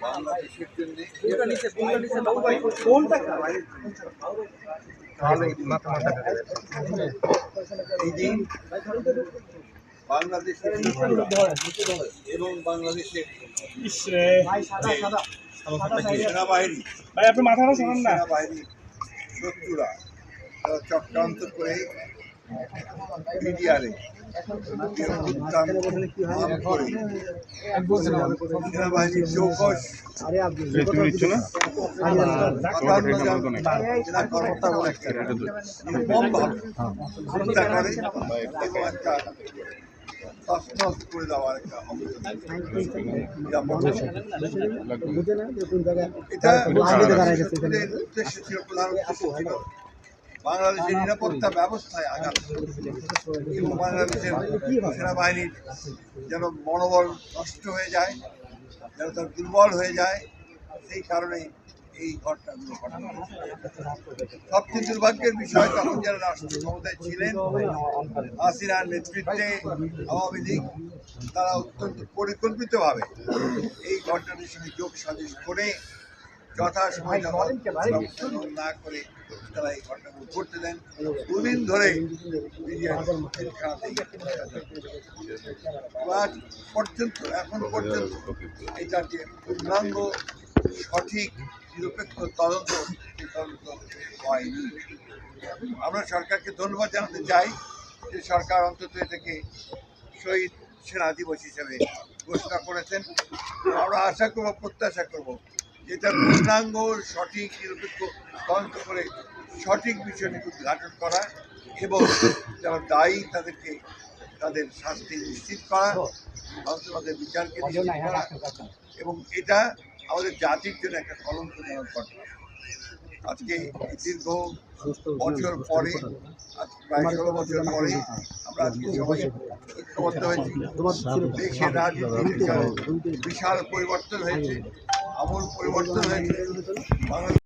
বাংলাদেশের জন্য এই যে বাংলাদেশের এবং বাংলাদেশের সেনাবাহিনী সেনাবাহিনী শত্রুরা তারা চক্রান্ত করে মিডিয়ারে সেনাবাহিনীর চৌকস হত্যা করে এবং একটা তছনছ করে দেওয়ার একটা এটা উদ্দেশ্য ছিল, প্রধান উদ্দেশ্য ছিল বাংলাদেশের নিরাপত্তা ব্যবস্থায় আঘাত এবং বাংলাদেশের সেনাবাহিনীর যেন মনোবল নষ্ট হয়ে যায়, যেন তার দুর্বল হয়ে যায়। সেই কারণে এই ঘটনাগুলো ঘটনা। সবচেয়ে দুর্ভাগ্যের বিষয়, তখন যারা রাষ্ট্র ক্ষমতায় ছিলেন হাসিনার নেতৃত্বে আওয়ামী লীগ, তারা অত্যন্ত পরিকল্পিতভাবে এই ঘটনাটির সঙ্গে যোগ সাজস করে যথাসময় না করে তারা এই ঘটনাগুলো করতে দেন। দুদিন ধরে এখন পর্যন্ত এটা যে পূর্ণাঙ্গ সঠিক নিরপেক্ষ তদন্ত হয়নি। আমরা সরকারকে ধন্যবাদ জানাতে চাই যে সরকার অন্তত এটাকে শহীদ সেনা দিবস হিসেবে ঘোষণা করেছেন। আমরা আশা করব, প্রত্যাশা করব যেটা পূর্ণাঙ্গ সঠিক নিরপেক্ষ তদন্ত করে সঠিক বিষয়টি উদ্ঘাটন করা এবং যারা দায়ী তাদেরকে তাদের শাস্তি নিশ্চিত করা, তাদের বিচারকে নিশ্চিত করা। এবং এটা আমাদের জাতির জন্য একটা কলঙ্কজনক ঘটনা। আজকে দীর্ঘ বছর পরে, প্রায় 16 বছর পরে আমরা আজকে সবাই ঐক্যবদ্ধ হয়েছি। দেশের রাজনীতির বিশাল পরিবর্তন হয়েছে, আমূল পরিবর্তন হয়েছে।